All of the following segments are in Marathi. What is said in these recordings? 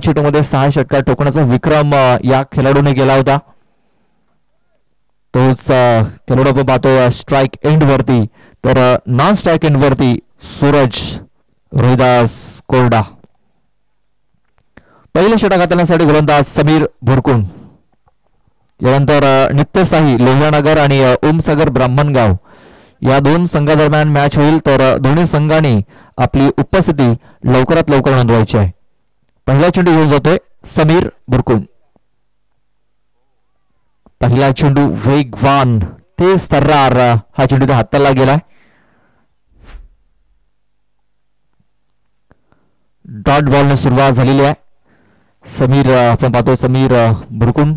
चेंडूमध्ये 6 षटकार ठोकण्याचा विक्रम या खेळाडूने केला होता. तोच खेळाडू आपण पाहतो स्ट्राईक एंड वरती. तर नॉन स्ट्राईक एंड वरती सूरज रोहिदास कोरडा. पहिले षटक हाताळण्यासाठी गोलंदाज समीर भुरकुंड. यानंतर नित्यसाही लोहियानगर आणि ओमसागर ब्राह्मणगाव या दोन संघादरम्यान मॅच होईल. तर दोन्ही संघांनी आपली उपस्थिती लवकरात लवकर नोंदवायची आहे. पहिला चेंडू घेऊन जातोय समीर बुरकुंड. पहिला चेंडू वेगवान तेज तर्रार हा चेंडू हाताला गेलाय. डॉट बॉलने सुरुवात झालेली आहे. समीर आपण पाहतो समीर बुरकुंड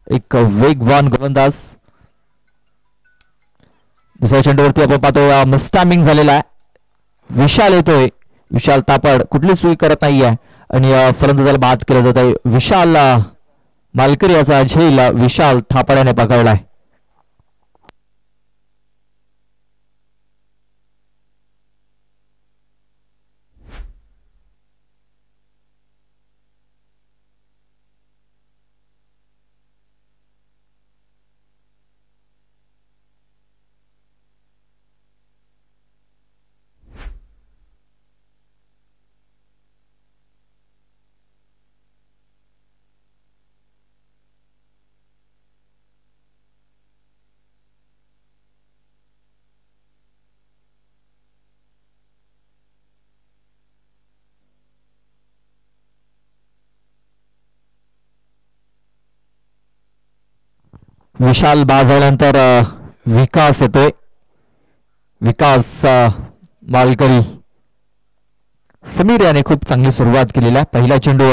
एक वेगवान गोलंदाज. दुसऱ्या चेंडूवरती आपण पाहतो मिस्टामिंग झालेला आहे. विशाल येतोय. विशाल तापड कुठली सुई करत नाहीये आणि फलंदाजाला बाद केलं जात आहे. विशाल मालकरी याचा झेल विशाल थापाड्याने पकडलाय. विशाल बाद झाल्यानंतर विकास येतोय. विकास मालकरी. समीर याने खूप चांगली सुरुवात केलेली आहे. पहिला चेंडू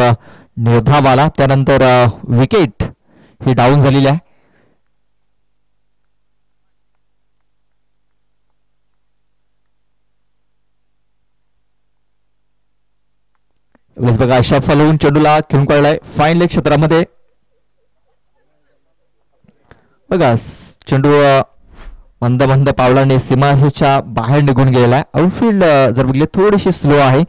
निर्धाव आला. त्यानंतर विकेट ही डाऊन झालेली आहे. बघा शफल होऊन चेंडूला खेळून काढलाय फाईन लेग क्षेत्रामध्ये. बघा चेंडू मंद मंद पावलाने सीमारेषेच्या बाहेर निघून गेलेला आहे. आउटफील्ड जर बघितले थोडीशी स्लो आहे.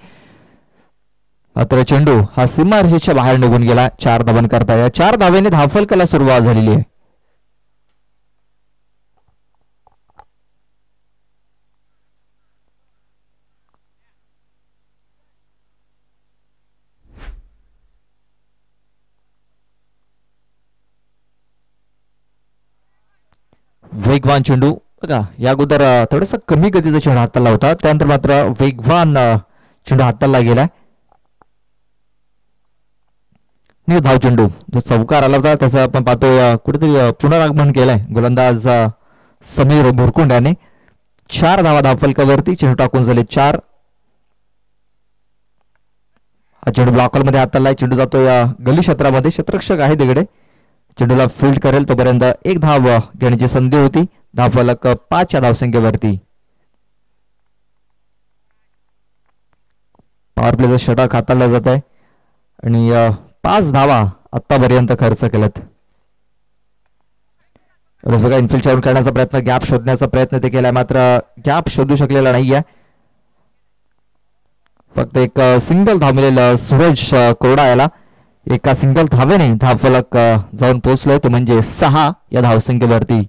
मात्र चेंडू हा सीमारेषेच्या बाहेर निघून गेला. 4 धावन करता. या 4 धावेने धावफलकाला सुरुवात झालेली आहे. वेगवान चेंडू. बघा या अगोदर थोडासा कमी गतीचा चेंडू हाताला होता. त्यानंतर मात्र वेगवान चेंडू हाताला गेलाय. धाव चेंडू जो चौकार आला होता त्याचा आपण पाहतो कुठेतरी पुनरागमन केलंय गोलंदाज समीर भुरकुंड याने. 4 धावा धावफलकावरती चेंडू टाकून झाले 4. हा चेंडू ब्लॉकरमध्ये हाताला. चेंडू जातो या गली क्षेत्रामध्ये. क्षेत्ररक्षक आहे तिकडे. चेंडूला फील्ड करेल तोपर्यंत 1 धाव घेण्याची संधी होती. धावफलक 5 या धावसंख्येवरती. पॉवर प्लेचा षटक हाताळला जात आहे आणि 5 धावा आतापर्यंत खर्च केल्यात. बघा इनफिल्ड करण्याचा प्रयत्न, गॅप शोधण्याचा प्रयत्न ते केलाय. मात्र गॅप शोधू शकलेला नाहीये. फक्त एक सिंगल धाव मिळेल सूरज कोरडा याला. एका सिंगल धावेने धावफलक जाऊन पोहोचलोय ते म्हणजे 6 या धावसंख्येवरती.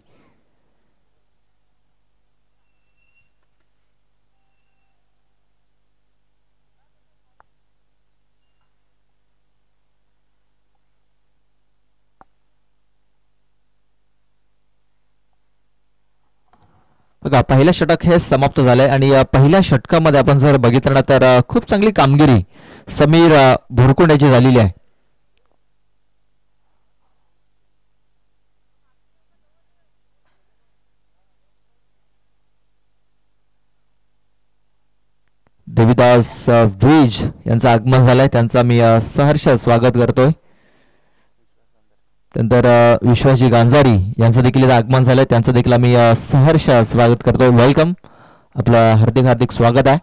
बघा पहिलं षटक हे समाप्त झालंय आणि पहिल्या षटकामध्ये आपण जर बघितलं तर खूप चांगली कामगिरी समीर भुरकुंड याची झालेली आहे. देविदास ब्रिज यांचं आगमन झालंय. त्यांचा मी सहर्ष स्वागत करतोय. त्यानंतर विश्वासजी गांजारी यांचं देखील आगमन झालंय. त्यांचं देखील आम्ही सहर्ष स्वागत करतोय. वेलकम. आपलं हार्दिक हार्दिक स्वागत आहे.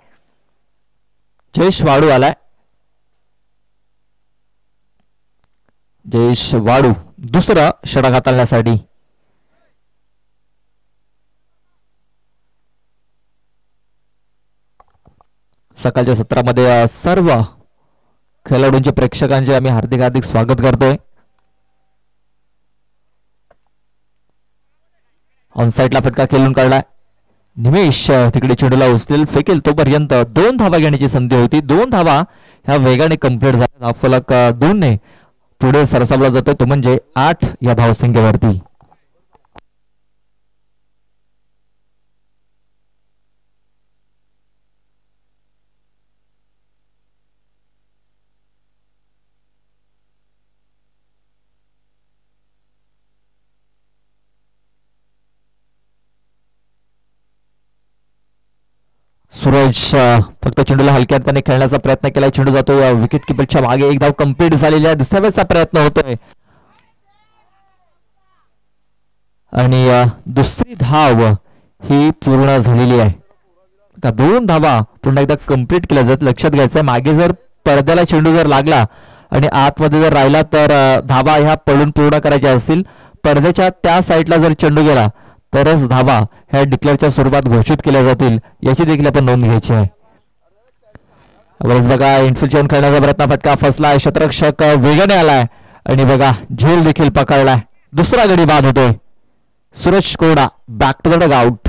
जयेश वाडू आलाय. जयेश वाडू दुसरा षटक हाताळण्यासाठी. सकाळच्या सत्रामध्ये सर्व खेळाडूंचे प्रेक्षकांचे आम्ही हार्दिक हार्दिक स्वागत करतोय. ऑन साइडला फटका खेळून काढलाय. निमेश तिकडे चेंडूला उचलेल, फेकेल तोपर्यंत 2 धावा घेण्याची संधी होती. 2 धावा ह्या वेगाने कंप्लीट झाल्या. धावफलक 2 ने पुढे सरसावला जातो, तो म्हणजे 8 या धावसंख्येवरती. सूरज फक्त चेंडूला हलक्या हाताने खेळण्याचा प्रयत्न केलाय. चेंडू जातो विकेट किपरच्या मागे. एक धाव कंप्लीट झालेली आहे. दुसऱ्या वेळेचा प्रयत्न होतोय आणि दुसरी धाव ही पूर्ण झालेली आहे. 2 धावा पुन्हा एकदा कंप्लीट केल्या जात. लक्षात घ्यायचंय, मागे जर पडद्याला चेंडू जर लागला आणि आतमध्ये जर राहिला तर धावा ह्या पडून पूर्ण करायच्या असतील. पडद्याच्या त्या साईडला जर चेंडू गेला तरच धावा ह्या डिक्लेअरच्या स्वरूपात घोषित केल्या जातील, याची देखील आपण नोंद घ्यायची आहे. बरेच बघा इनफिल्ड खेळण्याचा प्रयत्न, फटका फसलाय. क्षेत्ररक्षक वेगाने आलाय आणि बघा झेल देखील पकडलाय. दुसरा गडी बाद होतोय. सूरज कोरडा back to the dugout.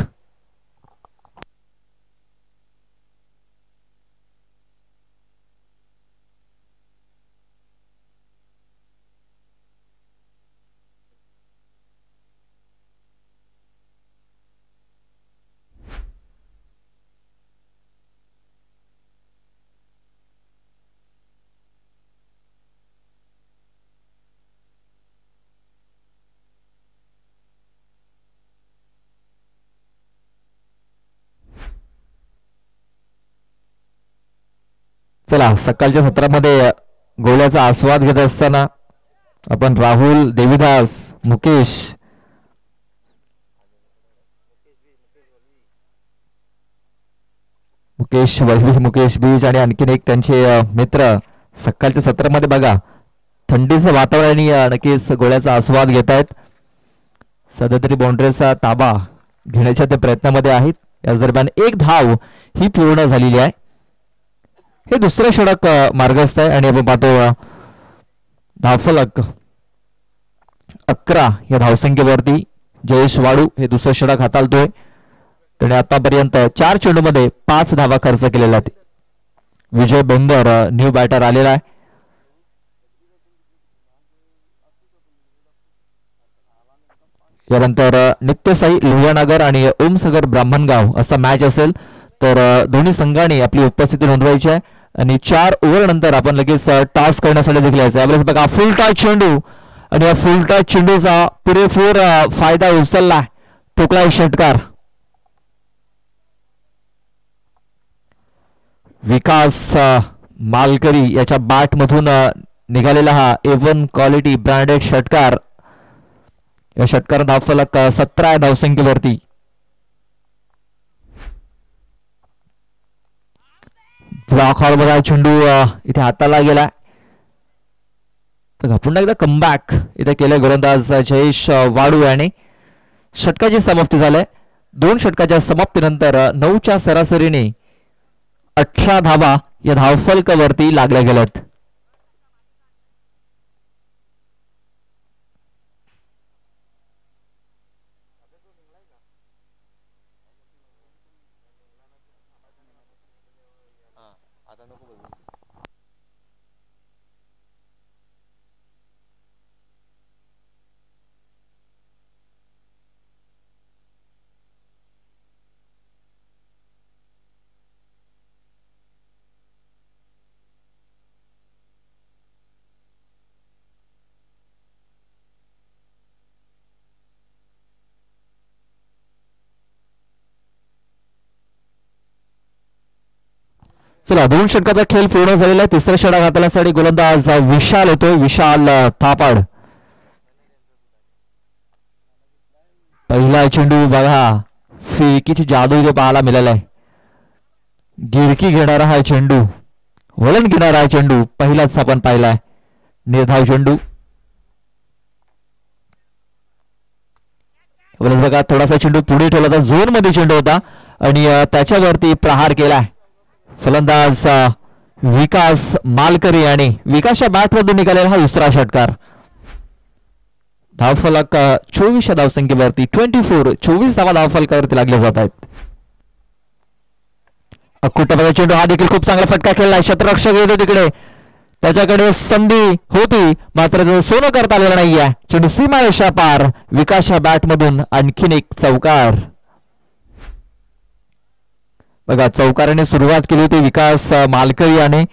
चला, सकाळच्या सत्रामध्ये गोळ्याचा आस्वाद घेत असताना आपण राहुल, देवीदास, मुकेश वल्ली, मुकेश बीज आणि आणखीन एक त्यांचे मित्र सकाळच्या सत्रामध्ये बघा थंडीचं वातावरण नक्कीच गोळ्याचा आस्वाद घेत आहेत. सध्या तरी बाउंड्रीचा ताबा घेण्याच्या त्या प्रयत्नामध्ये आहेत. याच दरम्यान एक धाव ही पूर्ण झालेली आहे. हे दुसरं षटक मार्गस्थ आहे आणि आपण पाहतो धावफलक 11 या धावसंख्येवरती जयेश वाडू हे दुसरं षटक हाताळतोय. त्याने आतापर्यंत 4 चेंडूमध्ये 5 धावा खर्च केलेल्या आहेत. विजय बेंगर न्यू बॅटर आलेला आहे. यानंतर नित्यसाई लोहियानगर आणि ओमसागर ब्राह्मणगाव असा मॅच असेल, तर दोन्ही संघांनी आपली उपस्थिती नोंदवायची आहे आणि 4 ओव्हर नंतर आपण लगेच टॉस करण्यासाठी देखील यायचं. यावेळेस बघा फुल टॉस चेंडू आणि या फुल टॉस चेंडूचा पुरेपूर फायदा उचलला. टोकलाय षटकार. विकास मालकरी याच्या बॅट मधून निघालेला हा A1 क्वालिटी ब्रँडेड षटकार. या षटकार धावफलक 17 धावसंख्येवरती. ब्लॉक हॉल बघा चेंडू इथे हाताला गेला. पुन्हा एकदा कमबॅक इथे केलं गोलंदाज जयेश वाडू याने. षटकाची समाप्ती झाली. 2 षटकाच्या समाप्तीनंतर 9च्या सरासरीने 18 धावा या धावफलकावरती लागल्या गेल्यात. चला, 2 षटकाचा खेळ पूर्ण झालेला आहे. तिसरा षटक हाताळण्यासाठी गोलंदाज विशाल होतोय. विशाल थापाड. पहिला चेंडू बघा फिरकीची जादू इथे पाहायला मिळाला आहे. गिरकी घेणारा हा चेंडू, वळण घेणारा हा चेंडू पहिलाच आपण पाहिलाय. निर्धाव चेंडू. बघा थोडासा चेंडू पुढे ठेवला होता, झोन मध्ये चेंडू होता आणि त्याच्यावरती प्रहार केलाय. फलंदाज विकास मालकरी आणि विकासच्या बॅट मधून निघालेला हा दुसरा षटकार. धावफलक 24 धावसंख्येवरती 24 धावा धावफलकावरती लागले जात आहेत. कुठं चेंडू हा देखील खूप चांगला फटका खेळला. क्षेत्ररक्षक येतो तिकडे, त्याच्याकडे संधी होती मात्र सोनं करता आलेलं नाहीये. चेंडू सीमारेषा पार. विकासच्या बॅट मधून आणखीन एक चौकार. बघा चौकाराने सुरुवात केली होती विकास मालकरी याने,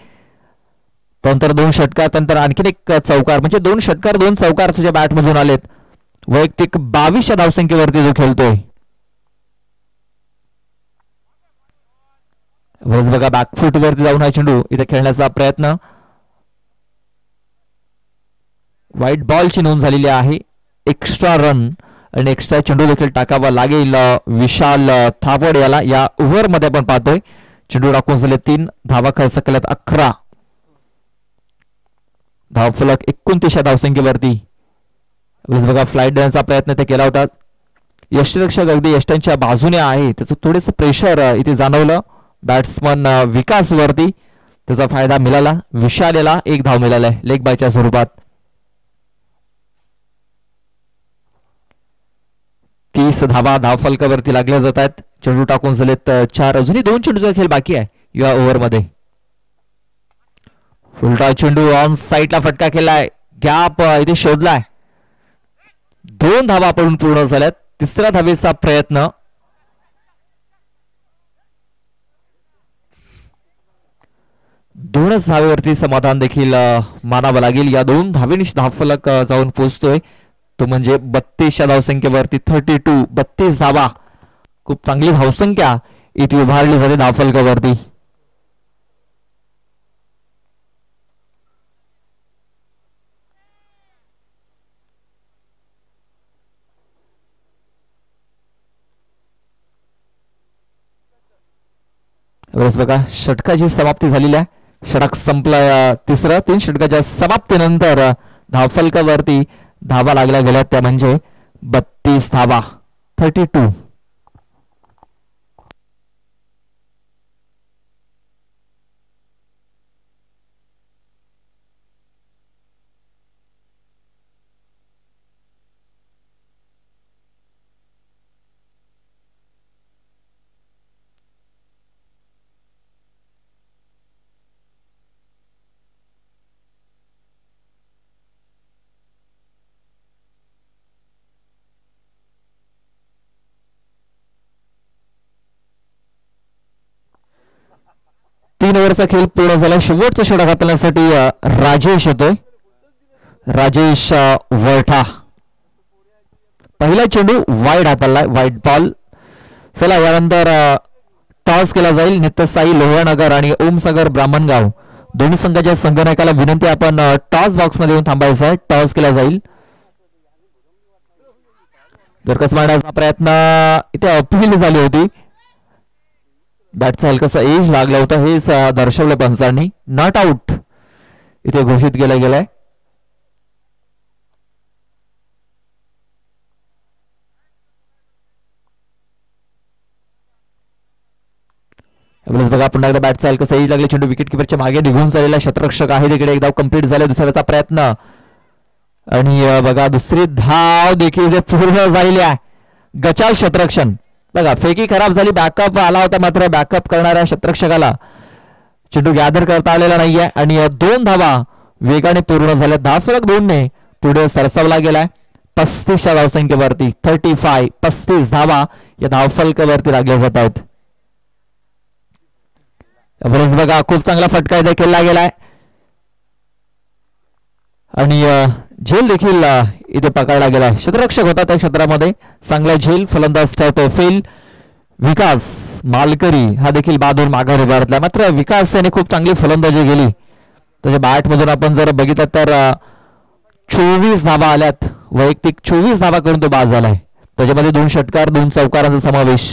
नंतर 2 षटकार, नंतर आणखीन एक चौकार, म्हणजे 2 षटकार 2 चौकार त्याच्या बॅट मधून आलेत. वैयक्तिक 22 धावसंख्येवरती जो खेळतोय. बघा बॅकफूट वरती जाऊन हा चेंडू इथे खेळण्याचा प्रयत्न. व्हाईट बॉलची नोंद झालेली आहे. एक्स्ट्रा रन आणि एक्स्ट्रा चेंडू देखील टाकावा लागेल विशाल थापड याला. या ओव्हर मध्ये आपण पाहतोय चेंडू टाकून झाले 3 धावा खर्च केल्यात 11. धावफलक 29 धावसंख्येवरती. बघा फ्लाईट देण्याचा प्रयत्न ते केला होता. यष्टीरक्षक अगदी यष्टांच्या बाजूने आहे, त्याचं थोडंसं प्रेशर इथे जाणवलं बॅट्समन विकास वरती. त्याचा फायदा मिळाला. विशाल याला 1 धाव मिळालाय लेग बायच्या स्वरूपात. 30 धावा धावफलकावरती लागल्या जात आहेत. चेंडू टाकून झालेत 4. अजूनही 2 चेंडूचा खेळ बाकी आहे या ओव्हर मध्ये. फुलटा चेंडू ऑन साईडला फटका केलाय. गॅप इथे शोधलाय. 2 धावा पडून पूर्ण झाल्यात. 3ऱ्या धावेचा प्रयत्न. दोनच धावेवरती समाधान देखील मानावं लागेल. या 2 धावेने धावफलक जाऊन पोहोचतोय तो म्हणजे 32 धावसंख्येवरती 32 धावा. खूप चांगली धावसंख्या इथे उभारली जाते धावफलकावरती. बघा षटकाची समाप्ती झालेली आहे. षटक संपला 3रं. 3 षटकाच्या समाप्तीनंतर धावफलकावरती धावा लागल्या गेल्या त्या म्हणजे 32 धावा 32. तीन ओव्हरचा खेळ पूर्ण झाला. शेवटचा षटक हाताळण्यासाठी राजेश येतोय. राजेश वरठा. पहिला चेंडू वाईड हाताळलाय. White ball. चला यानंतर टॉस केला जाईल. नित्यसाई लोहानगर आणि ओमसागर ब्राह्मणगाव दोन्ही संघाच्या संघनायकाला विनंती आपण टॉस बॉक्स मध्ये येऊन थांबायचं आहे. टॉस केला जाईल. दरकस मारण्याचा प्रयत्न इथे अपील झाली होती. बॅटचा हलकासा एज लागला होता हेच दर्शवलं पंचांनी. नॉट आउट इथे घोषित केला गेलाय. बघा पुन्हा एकदा बॅटचा हलकासा एज लागला. चेंडू विकेट किपरच्या मागे निघून चाललेला क्षेत्ररक्षक आहे तिकडे. एक धाव कंप्लीट झाला. दुसऱ्याचा प्रयत्न आणि बघा दुसरी धाव देखील पूर्ण झालेली आहे. गचाल क्षेत्ररक्षण. बघा फेकी खराब झाली. बॅकअप आला होता मात्र बॅकअप करणाऱ्या क्षेत्ररक्षकाला चेंडू गॅदर करता आलेला नाहीये आणि 2 धावा वेगाने पूर्ण झाल्या. धावफलक 2 ने पुढे सरसावला गेलाय. 35 धावसंख्येवरती 35 धावा या धावफलकावरती लागल्या जात आहेत. बघा खूप चांगला फटका इथे खेळला गेलाय आणि झेल देखील इथे पकडला गेला. क्षेत्ररक्षक होता त्या क्षेत्रामध्ये. चांगला झेल. फलंदाज ठेवतो फेल. विकास मालकरी हा देखील बादून माघार उभारला. मात्र विकास याने खूप चांगली फलंदाजी गेली. त्याच्या बॅट मधून आपण जर बघितलं तर 24 धावा आल्यात. वैयक्तिक 24 धावा करून तो बाद झालाय. त्याच्यामध्ये 2 षटकार 2 चौकारांचा समावेश.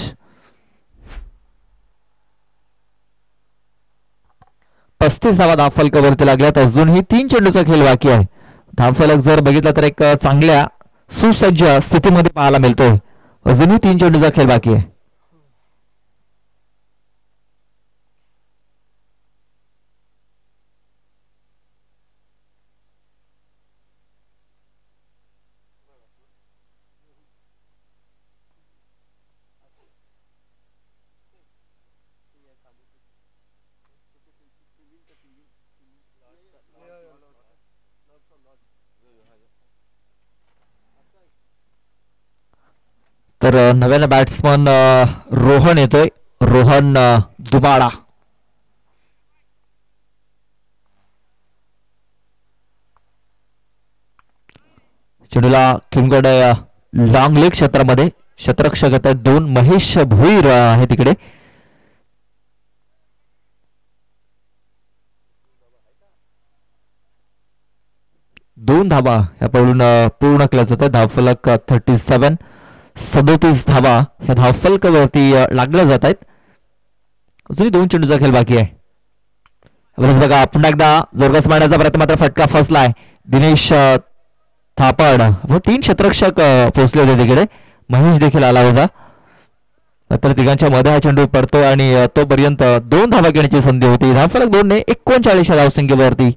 35 धावा धावफलकावरती लागल्यात. अजूनही 3 चेंडूचा खेळ बाकी आहे. धावफलक जर बघितला तर एक चांगल्या सुसज्ज स्थितीमध्ये पाहायला मिळतोय. अजूनही 3 चेंडूचा खेळ बाकी आहे. तर नव्यानं बॅट्समन रोहन येतोय, रोहन दुबाडा. चेंडूला किमगड लॉंग लेग क्षेत्रामध्ये क्षेत्ररक्षक येत आहेत 2. महेश भोईर आहे तिकडे. दोन धाबा ह्या पडून पूर्ण केल्या जात आहे. धावफलक 37 धाबा ह्या धावफलकावरती लागल्या जात आहेत. अजूनही 2 चेंडूचा खेळ बाकी आहे. बघा पुन्हा एकदा जोरदार मारण्याचा प्रयत्न, मात्र फटका फसलाय. दिनेश थापड व 3 क्षेत्ररक्षक पोहोचले होते तिकडे. महेश देखील आला होता. तर तिघांच्या मध्ये हा चेंडू पडतो आणि तोपर्यंत 2 धावा घेण्याची संधी होती. धावफलक 2 ने 39 धावसंख्येवरती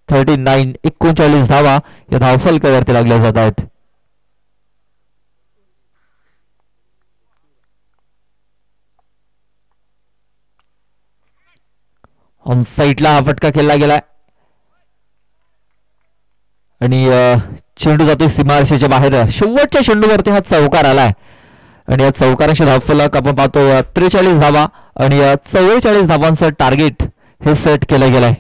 39 धावा या धावफलकावरती लागल्या जात आहेत. ऑन साईडला हा फटका खेळला गेलाय आणि चेंडू जातोय सीमारेषेच्या बाहेर. शेवटच्या चेंडूवरती हा चौकार आलाय आणि या चौकाराचे धावफलक आपण पाहतो 43 धावा आणि 44 धावांचं टार्गेट हे सेट केलं गेलंय.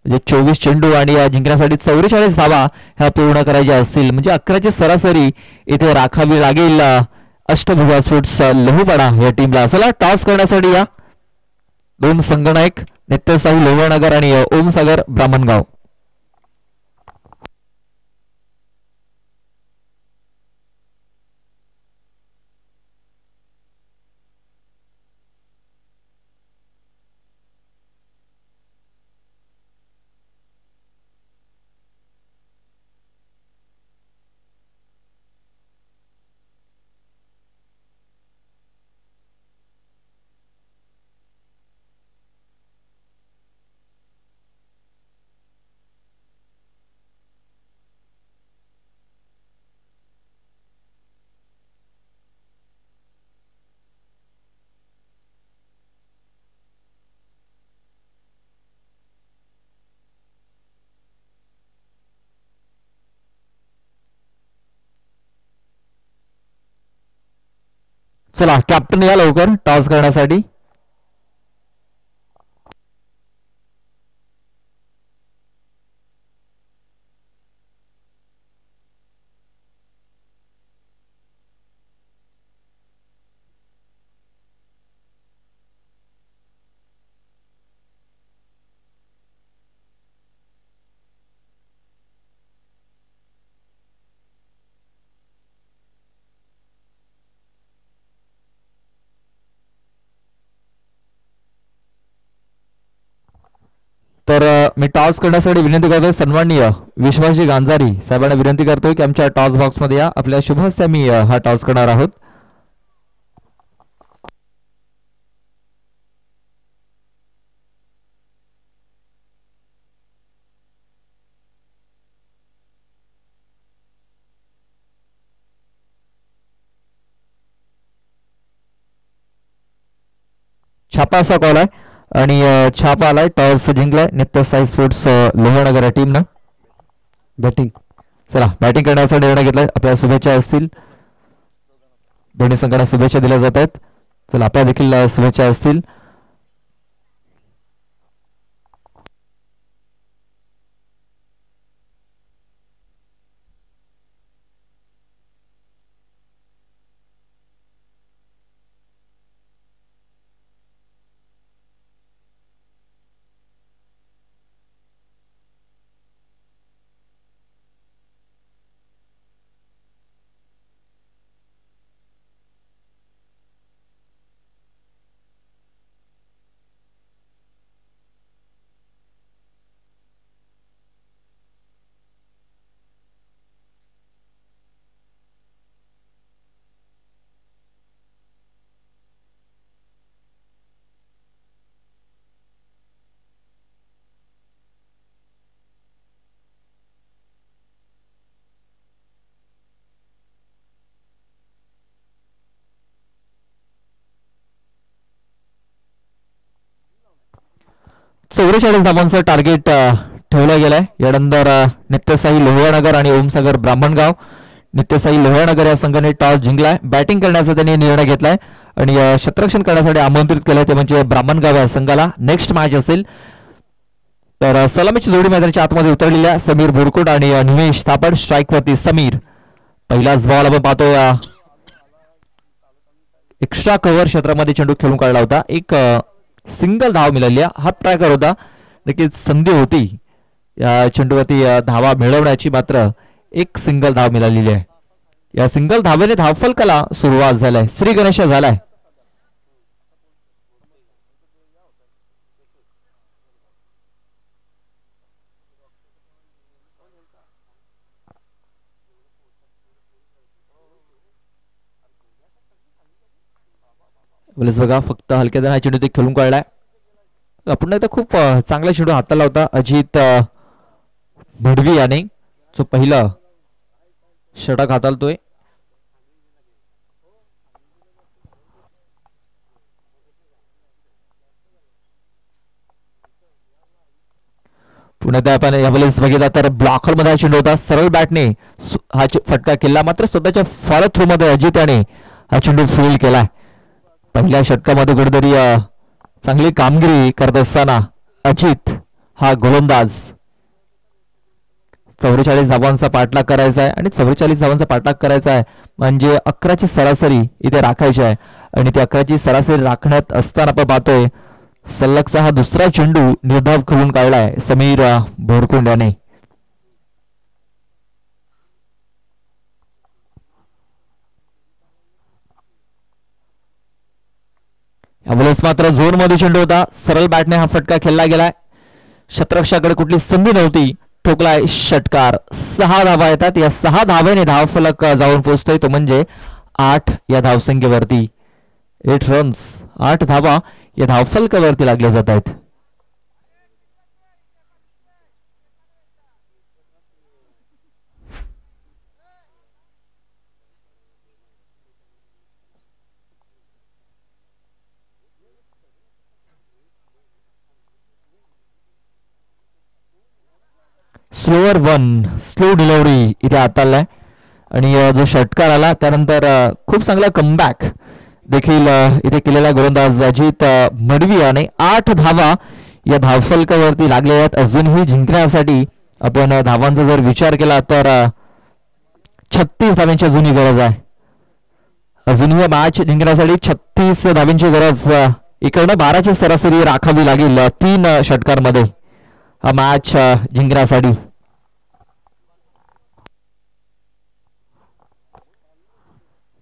म्हणजे 24 चेंडू आणि जिंकण्यासाठी 44 धावा ह्या पूर्ण करायच्या असतील म्हणजे 11ची सरासरी इथे राखावी लागेल अष्टभुजा स्पोर्ट्स लोहवाडा या टीमला. चला टॉस करण्यासाठी या 2 संगणक नित्यसाई लोहनगर आणि ओमसागर ब्राह्मणगाव. चला कॅप्टन या लवकर टॉस करण्यासाठी. तर मी टॉस करण्यासाठी विनंती करतोय सन्माननीय विश्वासजी गांजारी साहेबांना विनंती करतोय की आमच्या टॉस बॉक्समध्ये या. आपल्या शुभ हस्ते मी हा टॉस करणार आहोत. छापा असा कॉल आहे आणि छापा आलाय. टॉस जिंकलाय नित्यसाई स्पोर्ट्स लोहनगर या टीमनं. बॅटिंग चला बॅटिंग करण्याचा निर्णय घेतलाय. आपल्या शुभेच्छा असतील, दोन्ही संघांना शुभेच्छा दिल्या जात आहेत. चला आपल्या देखील शुभेच्छा असतील. चौवेचाळीस धावांचं टार्गेट ठेवलं गेलंय. यानंतर नित्यसाई लोहनगर आणि ओमसागर ब्राह्मणगाव नित्यसाई लोहानगर या संघाने टॉस जिंकलाय. बॅटिंग करण्याचा त्यांनी निर्णय घेतलाय आणि क्षेत्ररक्षण करण्यासाठी आमंत्रित केलंय ते म्हणजे ब्राह्मणगाव या संघाला. नेक्स्ट मॅच असेल तर सलामीची जोडी मैदानाच्या आतमध्ये उतरलेल्या समीर बोरकुट आणि निमेश थापड. स्ट्राईकवरती समीर. पहिलाच बॉल आपण पाहतोय एक्स्ट्रा कव्हर क्षेत्रामध्ये चेंडू खेळून काढला होता. एक सिंगल धाव मिळाली. हाफ ट्रॅकर होता. नक्कीच संधी होती या चेंडूवरती धावा मिळवण्याची, मात्र एक सिंगल धाव मिळालेली आहे. या सिंगल धावेने धावफलकाला सुरुवात झालाय. श्री गणेश झालाय. बघा फक्त हलक्या हा चेंडू ते खेळून काढलाय. पुन्हा एकदा खूप चांगला चेंडू हाताला होता अजित भडवी याने, जो पहिला षटक हाताळतोय. पुण्यात आपण यावेळेस बघितला तर ब्लॉकर मध्ये चेंडू होता. सरळ बॅटने हा फटका केला, मात्र स्वतःच्या फॉलो थ्रू मध्ये अजित याने हा चेंडू फील्ड केलाय. पहिल्या षटकामध्ये कुठेतरी चांगली कामगिरी करत असताना अजित हा गोलंदाज 44 धावांचा पाठलाग करायचा आहे आणि 44 धावांचा पाठलाग करायचा आहे म्हणजे 11ची सरासरी इथे राखायची आहे आणि ती 11ची सरासरी राखण्यात असताना आपण पाहतोय सलगचा हा दुसरा चेंडू निर्धाव खेळून काढलाय समीर बोरकुंड याने. यावेळेस मात्र झोन मध्ये चेंडू होता. सरळ बॅटने हा फटका खेळला गेलाय. शतरक्षाकडे कुठली संधी नव्हती. ठोकलाय षटकार. 6 धावा येतात. या 6 धावेने धावफलक जाऊन पोहोचतोय तो म्हणजे 8 या धावसंख्येवरती. 8 रन्स, 8 धावा या धावफलकावरती लागल्या जात आहेत. स्लोअर वन, स्लो डिलिव्हरी इथे हाताळलाय आणि जो षटकार आला त्यानंतर खूप चांगला कमबॅक देखील इथे केलेला गोलंदाज अजित मडवी याने. 8 धावा या धावफलकावरती लागलेल्या आहेत. अजूनही जिंकण्यासाठी आपण धावांचा जर विचार केला तर 36 धावांची अजूनही गरज आहे. अजूनही मॅच जिंकण्यासाठी 36 धावांची गरज. इकडनं 12ची सरासरी राखावी लागेल 3 षटकांमध्ये हा मॅच जिंकण्यासाठी.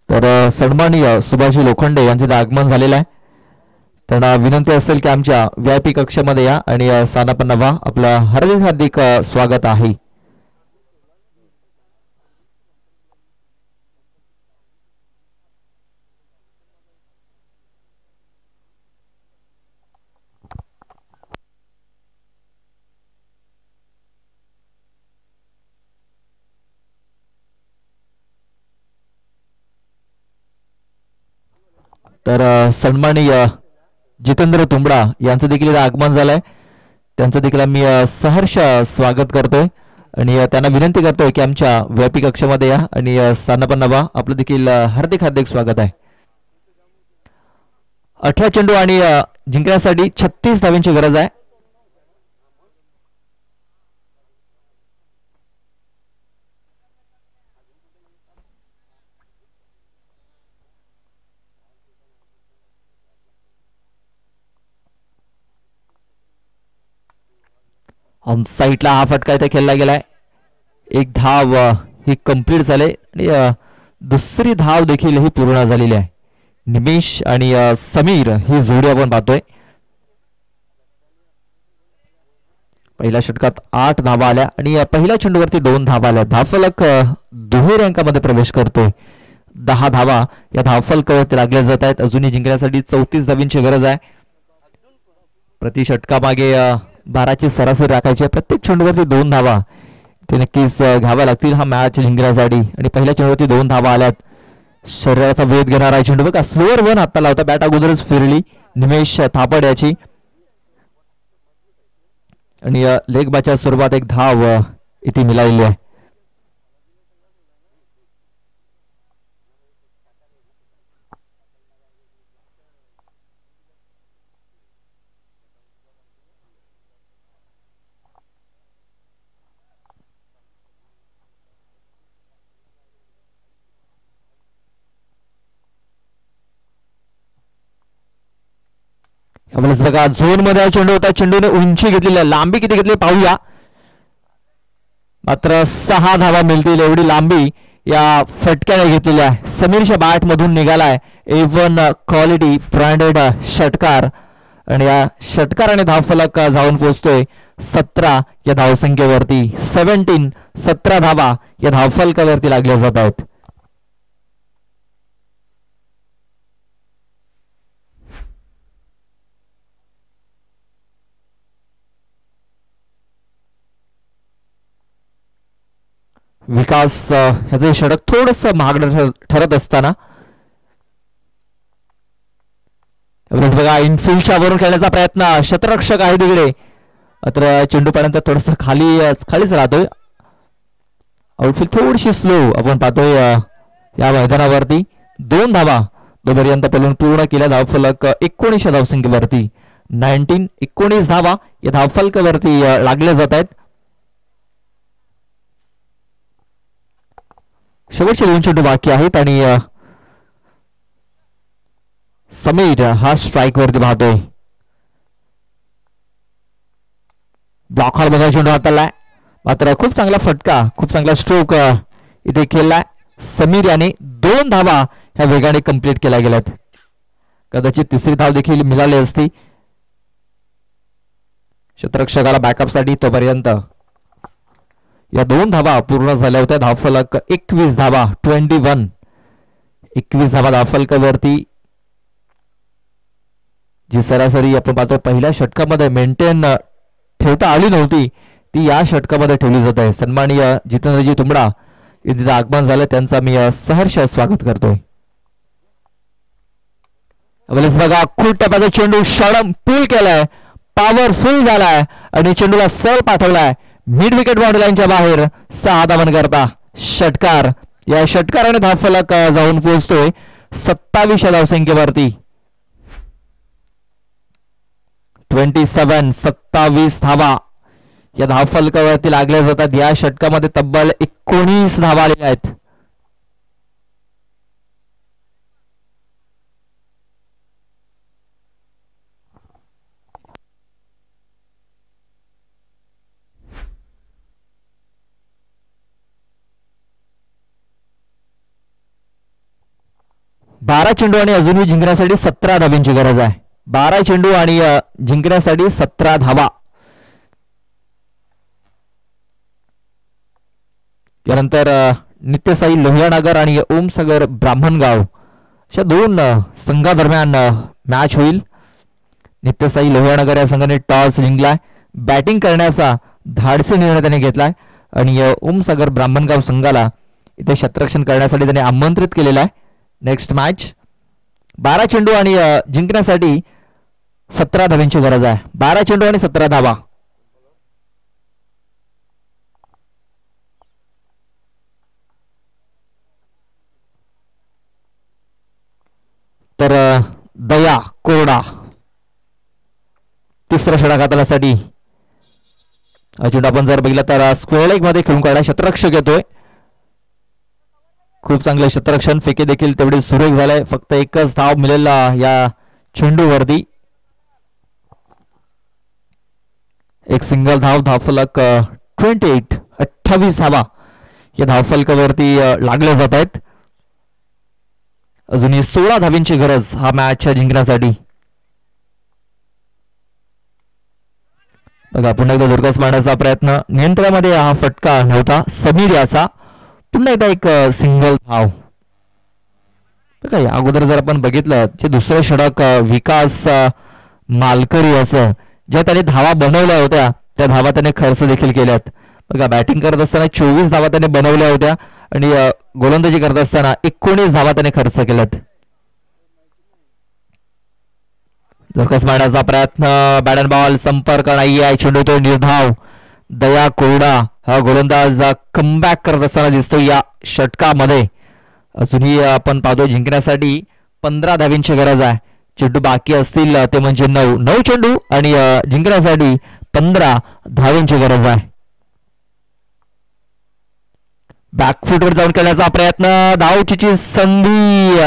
तर सन्माननीय सुभाषजी लोखंडे यांचे आगमन झालेलं आहे. त्यांना विनंती असेल की आमच्या VIP कक्षामध्ये या आणि स्थानापन्न व्हा. आपलं हार्दिक हार्दिक स्वागत आहे. तर सन्माननीय जितेंद्र तुंबडा यांचं देखील आगमन झालंय. त्यांचं देखील आम्ही सहर्ष स्वागत करतोय आणि त्यांना विनंती करतोय की आमच्या VIP कक्षामध्ये या आणि स्थानापन्न व्हा. आपलं देखील हार्दिक हार्दिक स्वागत आहे. 18 चेंडू आणि जिंकण्यासाठी 36 धावांची गरज आहे. ऑन साईडला हा फटका इथे खेळला गेलाय. एक धाव ही कंप्लीट झाले आणि दुसरी धाव देखील ही पूर्ण झालेली आहे. निमेश आणि समीर ही जोडी आपण पाहतोय. पहिल्या षटकात 8 धावा आल्या आणि पहिल्या चेंडूवरती 2 धावा आल्या. धावफलक दुहेरी अंकामध्ये प्रवेश करतोय. 10 धावा या धावफलकावरती लागल्या जात आहेत. अजूनही जिंकण्यासाठी 34 धावांची गरज आहे. प्रति षटकामागे 12ची सरासरी राखायची आहे. प्रत्येक चेंडूवरती 2 धावा ते नक्कीच घ्याव्या लागतील हा मॅच जिंकण्यासाठी. आणि पहिल्या चेंडूवरती 2 धावा आल्यात. शरीराचा वेध घेणारा चेंडू बघा स्लोअर वन हाताला होता. बॅट अगोदरच फिरली निमेश थापड याची आणि लेग बॅटच्या स्वरूपात एक धाव इथे मिळालेली आहे. बघा झोन मध्ये चेंडू होता, चेंडूने उंची घेतलेली, लांबी किती घेतली पाहूया. मात्र 6 धावा मिळतील एवढी लांबी या फटक्याने घेतलेली आहे. समीरच्या बॅट मधून निघालाय A1 क्वालिटी ब्रँडेड षटकार आणि या षटकाराने धावफलक जाऊन पोहोचतोय 17 या धावसंख्येवरती. 17 धावा या धावफलकावरती लागल्या जात आहेत. विकास ह्याचे षटक थोडस महागड ठरत असताना बघा इनफिल्डच्या वरून खेळण्याचा प्रयत्न, क्षेत्ररक्षक आहे तिकडे, मात्र चेंडू पर्यंत थोडस खालीच राहतोय. आउटफील्ड थोडीशी स्लो आपण पाहतोय या मैदानावरती. 2 धावा दोपर्यंत पलून पूर्ण केल्या. धावफलक 19 धावसंख्येवरती 19 धावा या धावफलकावरती लागले जात आहेत. शेवटचे 2 चेंडू बाकी आहेत आणि समीर हा स्ट्राइक वरती पाहतोय. ब्लॉकर मध्ये चेंडू हाताळलाय, मात्र खूप चांगला फटका, खूप चांगला स्ट्रोक इथे खेळलाय समीर याने. 2 धावा ह्या वेगाने कंप्लीट केल्या गेल्यात. कदाचित 3री धाव देखील मिळाली असती क्षेत्ररक्षकाला बॅकअपसाठी. तोपर्यंत या 2 धावा पूर्ण झाल्या होत्या. धावफलक 21 धावा 21 धावा धावफलकावरती. जी सरासरी आपण पाहतो पहिल्या षटकामध्ये मेंटेन ठेवता आली नव्हती ती या षटकामध्ये ठेवली जात आहे. सन्माननीय जितेंद्रजी तुंबडा यांचं आगमन झालं, त्यांचा मी सहर्ष स्वागत करतोय. बघा खूप टप्प्याचा चेंडू शॉर्ट पूल केलाय, पॉवरफुल झालाय आणि चेंडूला सरळ पाठवलाय मिड विकेट बाउंड्री लाईनच्या बाहेर. 6 धावन करता षटकार. या षटकाराने धावफलक जाऊन पोहोचतोय 27 धावसंख्येवरती. 27 धावा या धावफलकावरती लागल्या जातात. या षटकामध्ये तब्बल 19 धावा आलेल्या आहेत. बारा चेंडू आणि अजूनही जिंकण्यासाठी 17 धावांची गरज आहे. 12 चेंडू आणि जिंकण्यासाठी 17 धावा. यानंतर नित्यसाई लोहियानगर आणि ओमसागर ब्राह्मणगाव अशा 2 संघादरम्यान मॅच होईल. नित्यसाई लोहियानगर या संघाने टॉस जिंकलाय, बॅटिंग करण्याचा धाडसी निर्णय त्याने घेतलाय आणि ओमसागर ब्राह्मणगाव संघाला इथे क्षेत्ररक्षण करण्यासाठी त्याने आमंत्रित केलेला आहे. नेक्स्ट मॅच 12 चेंडू आणि जिंकण्यासाठी 17 धावांची गरज आहे. 12 चेंडू आणि 17 धावा. तर दया कोरडा तिसऱ्या षटकासाठी चेंडू आपण जर बघितला तर स्क्वेअर लेग मध्ये खेळून काढा. क्षेत्ररक्षक येतोय, खूप चांगले क्षेत्ररक्षण, फेके देखील तेवढे सुरेख झालाय. फक्त एकच धाव मिळेला या चेंडूवरती. एक सिंगल धाव. धावफलक 28 धावा या धावफलकावरती लागले जात आहेत. अजूनही 16 धावांची गरज हा मॅच जिंकण्यासाठी. बघा पुन्हा एकदा धुरकस मारण्याचा प्रयत्न, नियंत्रणामध्ये हा फटका नव्हता समीर याचा. पुन्हा एकदा एक सिंगल धाव. बघा या अगोदर जर आपण बघितलं जे दुसरे षटक विकास मालकरी याचं, ज्या त्याने धावा बनवल्या होत्या त्या धावा त्याने खर्च देखील केल्यात. बघा बॅटिंग करत असताना 24 धावा त्याने बनवल्या होत्या आणि गोलंदाजी करत असताना 19 धावा त्याने खर्च केल्यात. धुरकस मारण्याचा प्रयत्न, बॅट अँड बॉल संपर्क नाही आहे, चेंडू तो निर्धाव. दया कोरडा हा गोलंदाज कमबॅक करत असताना दिसतो या षटकामध्ये. अजूनही आपण पाहतो जिंकण्यासाठी 15 धावांची गरज आहे. चेंडू बाकी असतील ते म्हणजे 9 चेंडू आणि जिंकण्यासाठी 15 धावांची गरज आहे. बॅकफुटवर जाऊन खेळण्याचा प्रयत्न, धावचीची संधी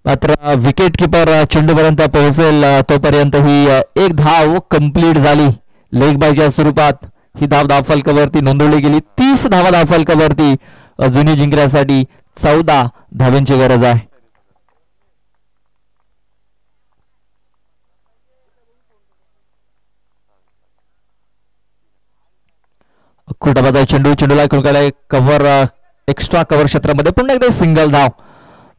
मात्र विकेट किपर चेंडूपर्यंत पोहोचेल तोपर्यंत ही एक धाव कंप्लीट झाली. लेग बायच्या स्वरूपात ही धाव फलकावरती नोंदवली गेली. 30 धावा धाव फलकावरती अजूनही जिंकण्यासाठी 14 धावांची गरज आहे. कुटाबाचा चेंडूला कव्हर एक्स्ट्रा कव्हर क्षेत्रामध्ये पुन्हा एकदा सिंगल धाव.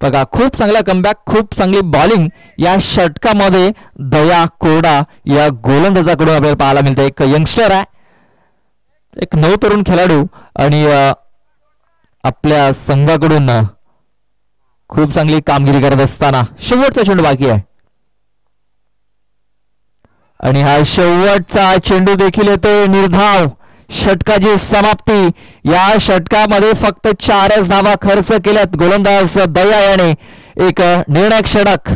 बघा खूप चांगला कमबॅक, खूप चांगली बॉलिंग या षटकामध्ये दया कोरडा या गोलंदाजाकडून आपल्याला पाहायला मिळतं. एक यंगस्टर आहे, एक नवतरुण खेळाडू आणि आपल्या संघाकडून खूप चांगली कामगिरी करत असताना शेवटचा चेंडू बाकी आहे आणि हा शेवटचा चेंडू देखील येतो निर्धाव. षटकाची समाप्ती. या षटकामध्ये फक्त 4च धावा खर्च केल्यात गोलंदाज दया याने. एक निर्णायक षटक.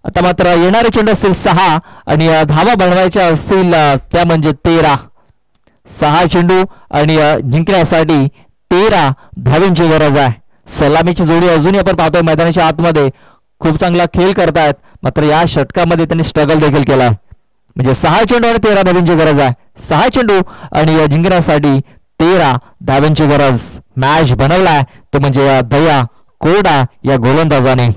आता मात्र येणारे चेंडू असतील 6 आणि धावा बनवायच्या असतील त्या म्हणजे 13. 6 चेंडू आणि जिंकण्यासाठी 13 धावांची गरज आहे. सलामीची जोडी अजूनही आपण पाहतोय मैदानाच्या आतमध्ये खूप चांगला खेळ करतायत. मात्र या षटकामध्ये त्यांनी स्ट्रगल देखील केला आहे. म्हणजे 6 चेंडू आणि 13 धावांची गरज आहे. 6 चेंडू आणि जिंकण्यासाठी 13 धावांची गरज. मॅच बनवलाय तो म्हणजे दया कोरडा या गोलंदाजाने.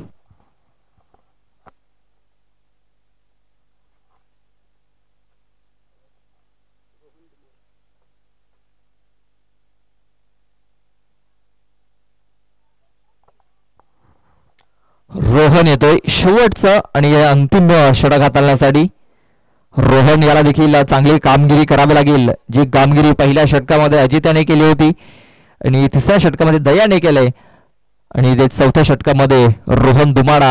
रोहन येतोय शेवटचं आणि अंतिम षटक हाताळण्यासाठी. रोहन याला देखील चांगली कामगिरी करावी लागेल. जी कामगिरी पहिल्या षटकामध्ये अजित याने केली होती आणि तिसऱ्या षटकामध्ये दयाने केलंय आणि ते चौथ्या षटकामध्ये रोहन दुमाडा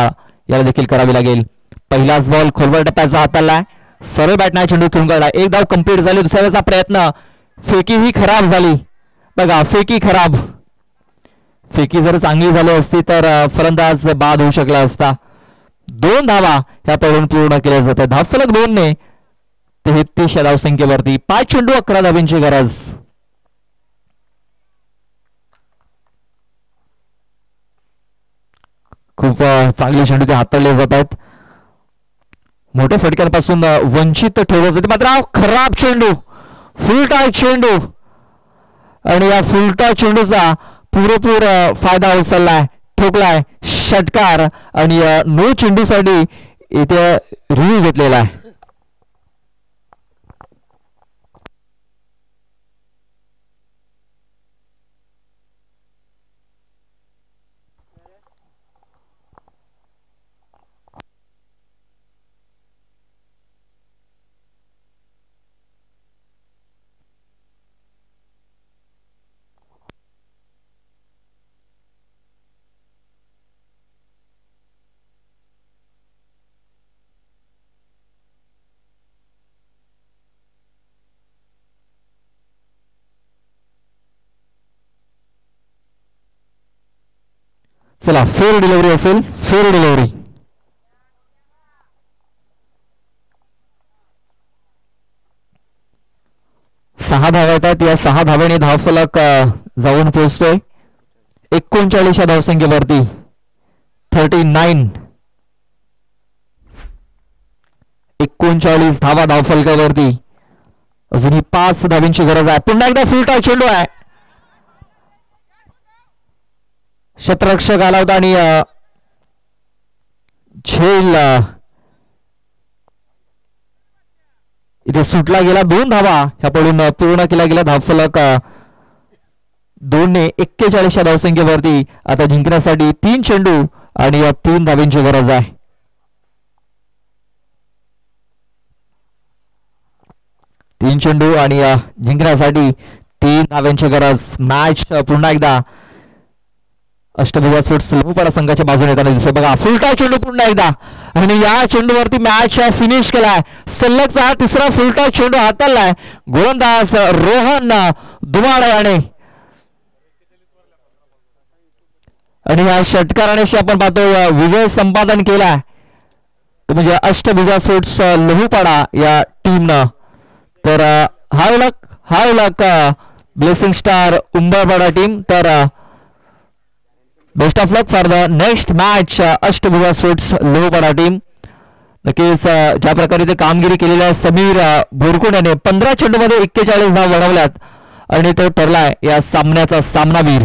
याला देखील करावी लागेल. पहिलाच बॉल खोलवर टप्प्याचा हाताळलाय. सरळ बॅटने चेंडू खेळून काढला. एक धाव कंप्लीट झाली. दुसऱ्याचा प्रयत्न. फेकी ही खराब झाली. बघा फेकी खराब. फेकी जर चांगली झाली असती तर फलंदाज बाद होऊ शकला असता. 2 धावा ह्या पडून पूर्ण केल्या जातात. धावफलक 2 ने 33 धावसंख्येवरती. 5 चेंडू 11 धावांची गरज. खूप चांगले चेंडू ते हाताळले जात आहेत. मोठ्या फटक्यांपासून वंचित ठेवलं जाते. मात्र खराब चेंडू, फुलटा चेंडू आणि या फुलटा चेंडूचा पुरेपूर फायदा उचललाय, ठोकलाय षटकार आणि नो चेंडूसाठी इथे रिव्ह्यू घेतलेला आहे. चला फेअर डिलिव्हरी असेल. Fair delivery. सहा धावा येतात. या 6 धाव्याने धावफलक जाऊन पोहोचतोय 39 धावसंख्येवरती. 39. 39 धावा धावफलकावरती. अजूनही 5 धावांची गरज आहे. पुन्हा एकदा फुलटा चेंडू आहे. क्षेत्ररक्षक आला होता आणि झेल इथे सुटला गेला. 2 धावा ह्या पडून पूर्ण केला गेला. धावफलक 2 ने 41 धावसंख्येवरती. आता जिंकण्यासाठी 3 चेंडू आणि 3 धावांची गरज आहे. 3 चेंडू आणि जिंकण्यासाठी 3 धावांची गरज. मॅच पुन्हा एकदा अष्टभुजा स्पोर्ट्स लघुपाडा संघाच्या बाजूने येताना दिसतोय. बघा फुलटा चेंडू पुन्हा एकदा आणि या चेंडूवरती मॅच फिनिश केलाय. सलगचा 3रा फुलटा चेंडू हाताळलाय गोलंदाज रोहन दुमाडा याने आणि या षटकाराने आपण पाहतो विजय संपादन केलाय तो म्हणजे अष्टभुजा स्पोर्ट्स लघुपाडा या टीमनं. तर high luck blessing star Umbarpada team. तर best of luck for the next match Ashtabhuja sports Lohpada team. नक्कीच ज्या प्रकारे ते कामगिरी केलेली आहे समीर बोरकुण याने 15 चेंडूमध्ये 41 धाव बनवल्यात आणि तो ठरलाय या सामन्याचा सामनावीर.